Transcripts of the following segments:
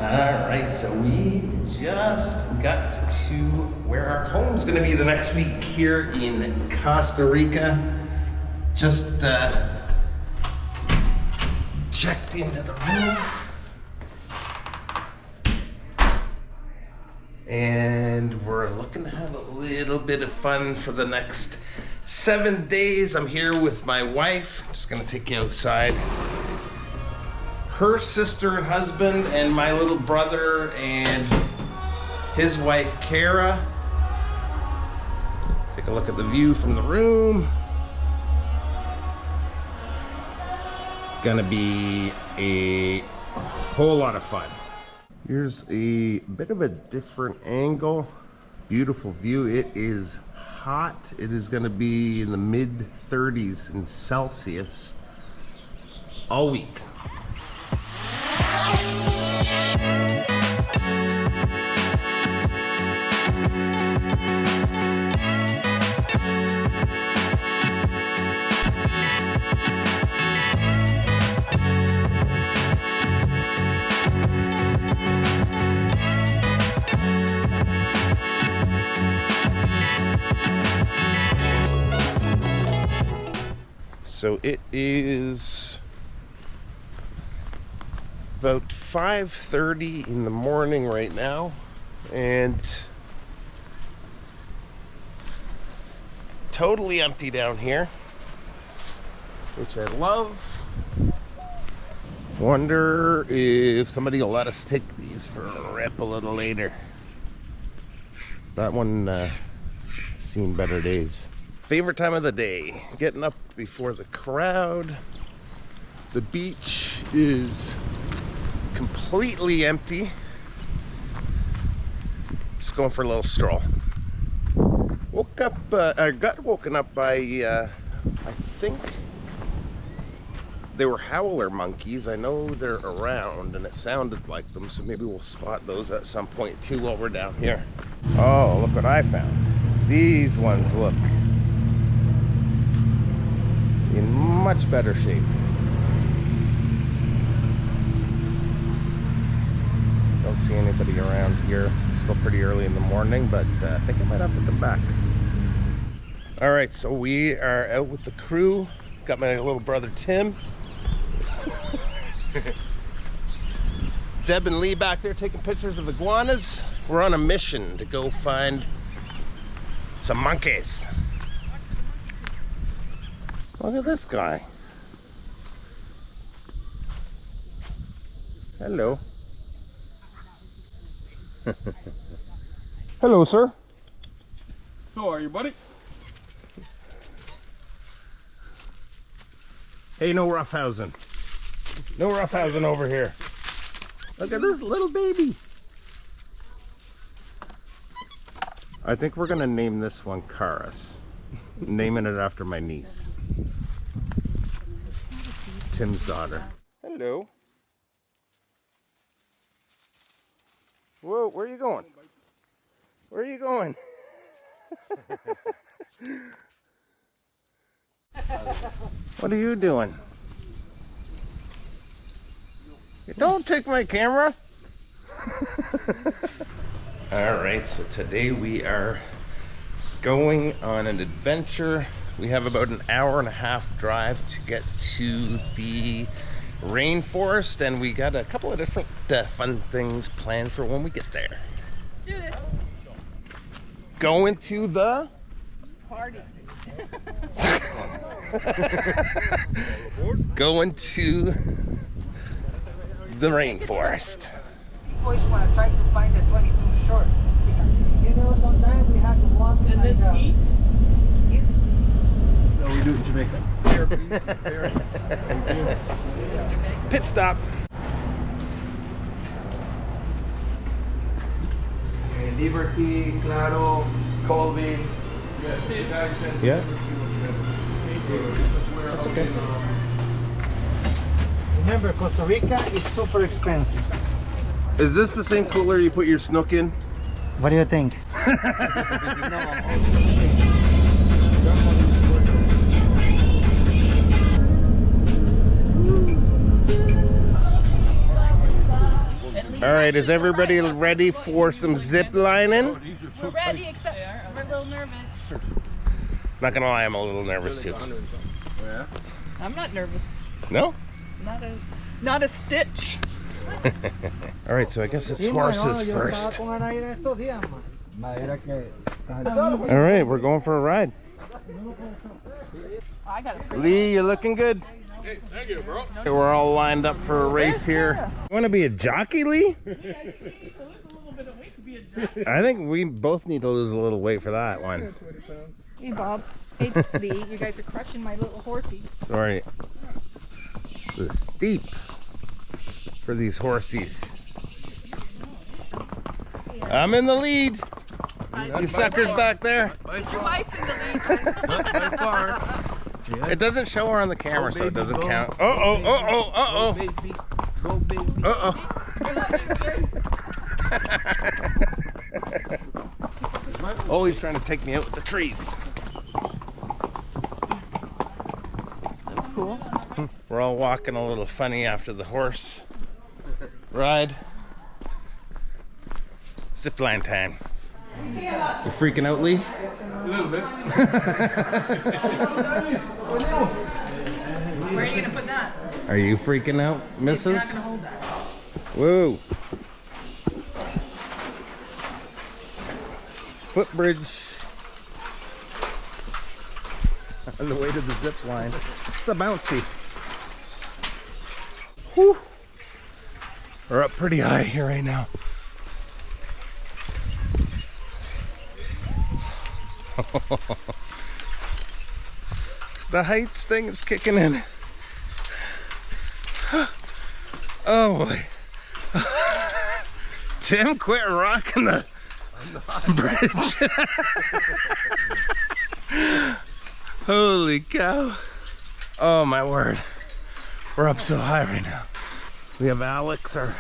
Alright, so we just got to where our home's gonna be the next week here in Costa Rica. Just checked into the room. And we're looking to have a little bit of fun for the next 7 days. I'm here with my wife. Just gonna take you outside. Her sister and husband and my little brother and his wife Kara. Take a look at the view from the room. Gonna be a whole lot of fun. Here's a bit of a different angle. Beautiful view. It is hot. It is gonna be in the mid 30s in Celsius all week. So it is about 5:30 in the morning right now, and totally empty down here, which I love. Wonder if somebody will let us take these for a rip a little later. That one seen better days. Favorite time of the day, getting up before the crowd. The beach is completely empty. Just going for a little stroll. Woke up, I got woken up by, I think they were howler monkeys. I know they're around and it sounded like them, so maybe we'll spot those at some point too while we're down here. Oh, look what I found. These ones look in much better shape. Don't see anybody around here. It's still pretty early in the morning, but I think I might have to come back. All right, so we are out with the crew. Got my little brother Tim. Deb and Lee back there taking pictures of iguanas. We're on a mission to go find some monkeys. Look at this guy. Hello. Hello, sir. How are you, buddy? Hey, no roughhousing. No roughhousing over here. Look at this little baby. I think we're gonna name this one Karas. Naming it after my niece. Tim's daughter. Hello. Whoa, where are you going? Where are you going? What are you doing? Don't take my camera. All right, so today we are going on an adventure. We have about an hour and a half drive to get to the rainforest, and we got a couple of different fun things planned for when we get there. Let's do this. Going to the Party. going to the rainforest. Always want to try to find the 22 short. You know, sometimes we have to walk In this heat? So we do it in Jamaica. Fair, please. Fair. Thank you. Pit stop. Liberty, Claro, Colby. Yeah. That's okay. Remember, Costa Rica is super expensive. Is this the same cooler you put your snook in? What do you think? At All right, is everybody ready for some zip lining? We're ready, except we're a little nervous. Not gonna lie, I'm a little nervous too. Yeah. I'm not nervous. No? Not a stitch. All right, so I guess it's horses first. All right, we're going for a ride. I got a Lee, you're looking good. Hey, thank you, bro. We're all lined up for a race here. You want to be a jockey, Lee? I think we both need to lose a little weight for that one. Hey, Bob. Hey, Lee. You guys are crushing my little horsey. Sorry. This is steep for these horsies. I'm in the lead. You suckers back there. Is your wife in the lead? Not by far. It doesn't show her on the camera, so it doesn't count. Go, Uh-oh. baby. Go, baby. Uh-oh. Oh, he's trying to take me out with the trees. That's cool. We're all walking a little funny after the horse ride. Zipline time. You freaking out, Lee? A little bit. Where are you going to put that? Are you freaking out, You're not missus? going to hold that. Whoa. Footbridge. On the way to the zip line. It's a bouncy. Whew. We're up pretty high here right now. The heights thing is kicking in. Oh boy. Tim, quit rocking the bridge. Holy cow. Oh my word. We're up so high right now. We have Alex, our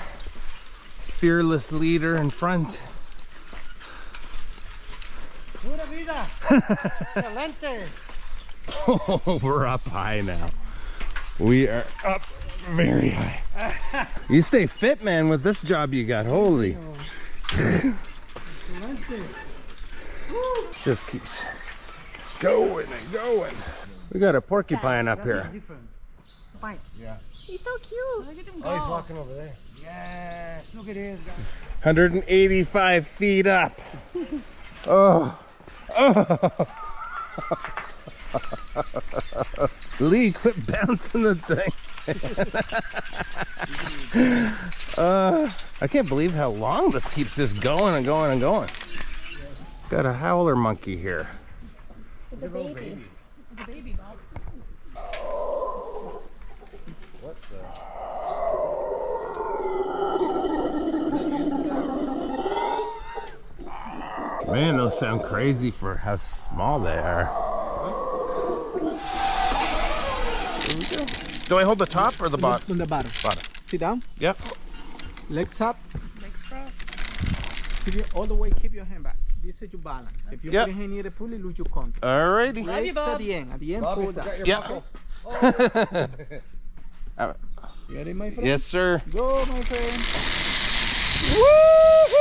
fearless leader, in front. Pura vida. Excelente. Oh, we're up high now. We are up very high. You stay fit, man, with this job you got. Holy. Just keeps going and going. We got a porcupine up here. He's so cute. Look at him go. Oh, he's walking over there. Yes, look at this, guys. 185 feet up. Oh. Oh. Lee, quit bouncing the thing. I can't believe how long this keeps just going and going and going. Got a howler monkey here. It's a baby. It's a baby, Bob. Man, those sound crazy for how small they are. Do I hold the top or the bottom? On the bottom. Bottom. Sit down. Yep. Legs up. Legs crossed. Keep your, all the way. Keep your hand back. This is your balance. If you Yep. put your hand near the pulley, lose your control. Alrighty. Love you, Legs Bob. at the end. At the end, pull down. Yep. You ready, my friend? Yes, sir. Go, my friend. Woo-hoo!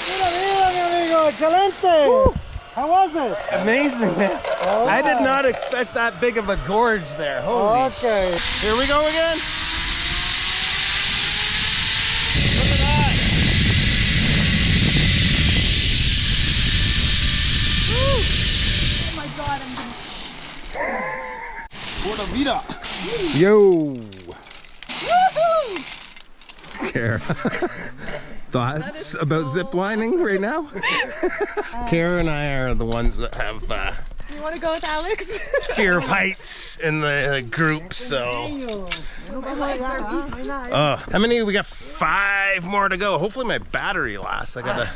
Pura vida, mi amigo. Excelente. How was it? Amazing, man. I did not expect that big of a gorge there. Holy Okay. Here we go again. Look at that. Oh my God, I'm gonna. Pura vida. Yo. Kara. Thoughts about ziplining right now? Kara and I are the ones that have You want to go with Alex? fear of heights in the group, so. How many? We got 5 more to go. Hopefully my battery lasts. I got a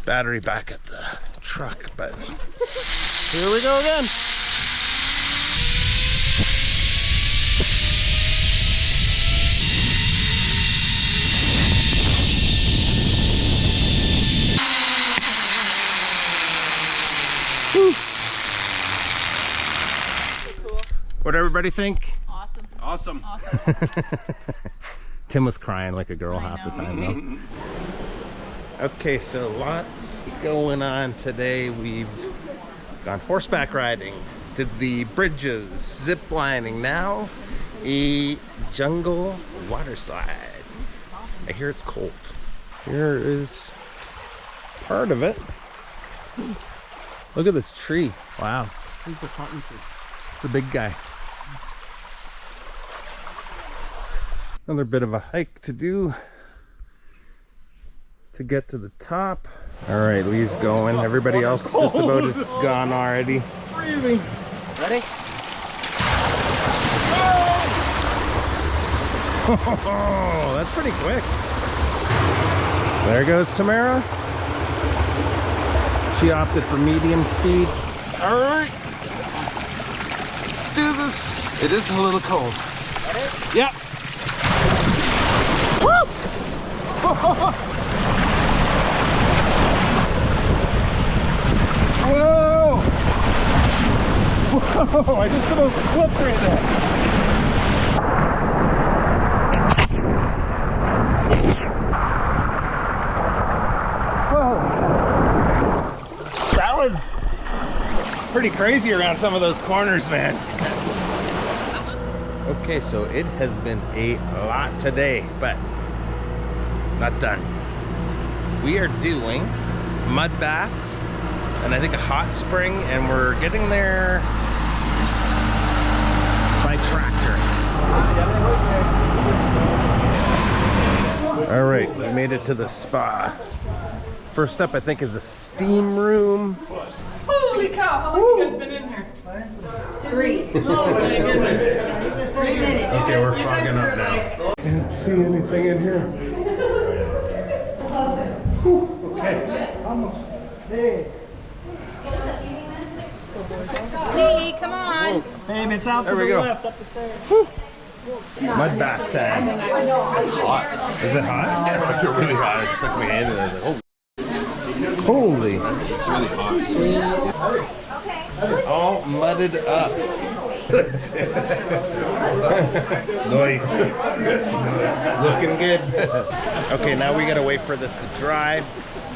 battery back at the truck, but here we go again. everybody think? Awesome. Awesome. Awesome. Tim was crying like a girl I half the know. time though. Okay, so lots going on today. We've gone horseback riding, did the bridges, zip lining, now a jungle water slide. I hear it's cold. Here is part of it. Look at this tree. Wow. It's a cotton tree. It's a big guy. Another bit of a hike to do to get to the top. All right, Lee's going. Everybody else just about is gone already. Breathing. Ready? Oh, that's pretty quick. There goes Tamara. She opted for medium speed. All right, let's do this. It is a little cold. Ready? Yep. Woo! Whoa! Whoa! I just about flipped right there. That was pretty crazy around some of those corners, man. Okay, so it has been a lot today, but not done. We are doing mud bath and I think a hot spring, and we're getting there by tractor. All right, we made it to the spa. First up, I think, is a steam room. Holy cow, how long have you guys been in here? 3. Oh my goodness. 3 minutes. Okay, we're fogging up now. Can't see anything in here. Whew, okay. Lee, come on. Babe, it's out There to we the go. left, up the stairs. Mud bath time. It's hot. Is it hot? Yeah, it's really hot. I stuck my hand in it. I was like, oh, Holy. it's really hot. All mudded up. Nice. Looking good. Okay, now we gotta wait for this to dry,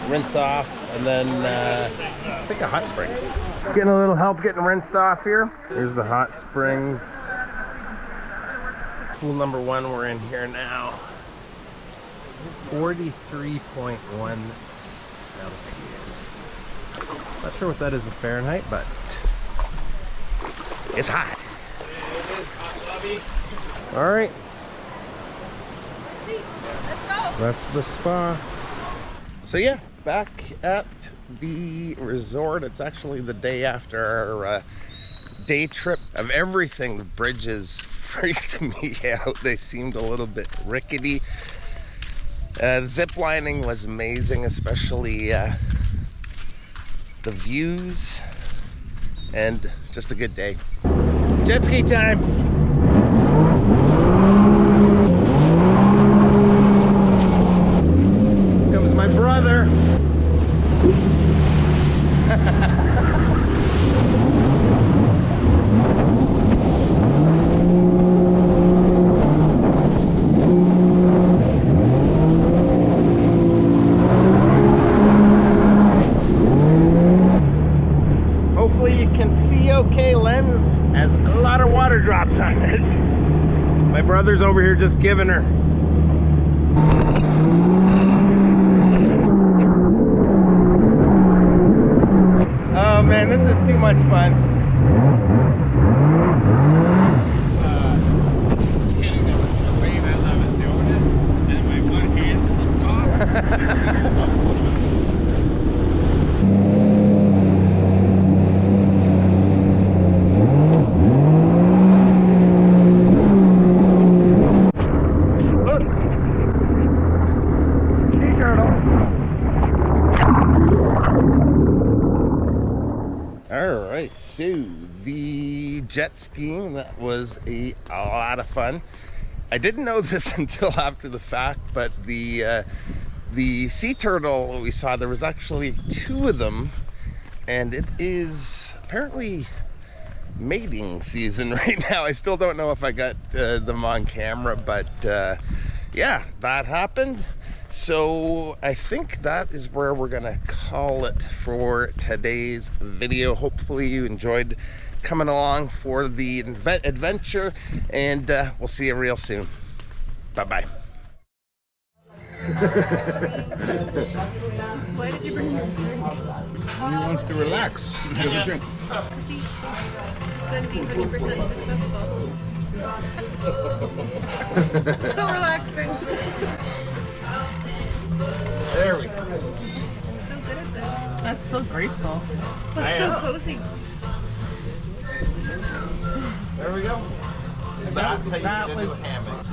rinse off, and then I think a hot spring. Getting a little help getting rinsed off here. Here's the hot springs. Pool number 1, we're in here now. 43.1 Celsius. Not sure what that is in Fahrenheit, but it's hot. All right. That's the spa. So yeah, back at the resort. It's actually the day after our day trip. Of everything, the bridges freaked me out. They seemed a little bit rickety. The zip lining was amazing, especially the views, and just a good day. Jet ski time. Comes my brother. Hopefully you can see okay. Lens has a lot of water drops on it. My brother's over here just giving her. Oh man, this is too much fun. Hitting the wave as I was doing it, and my one hand slipped off. Look. Sea turtle. All right, so the jet skiing, that was a lot of fun. I didn't know this until after the fact, but the sea turtle we saw, there was actually 2 of them, and it is apparently mating season right now. I still don't know if I got them on camera, but yeah, that happened. So I think that is where we're gonna call it for today's video. Hopefully you enjoyed coming along for the adventure, and we'll see you real soon. Bye-bye. Why did you bring your drink? He wants to relax and have a drink. See, it's going to be 100% successful. So relaxing. There we go. So good at this. That's so graceful. That's so cozy. There we go. That's how you get into a hammock.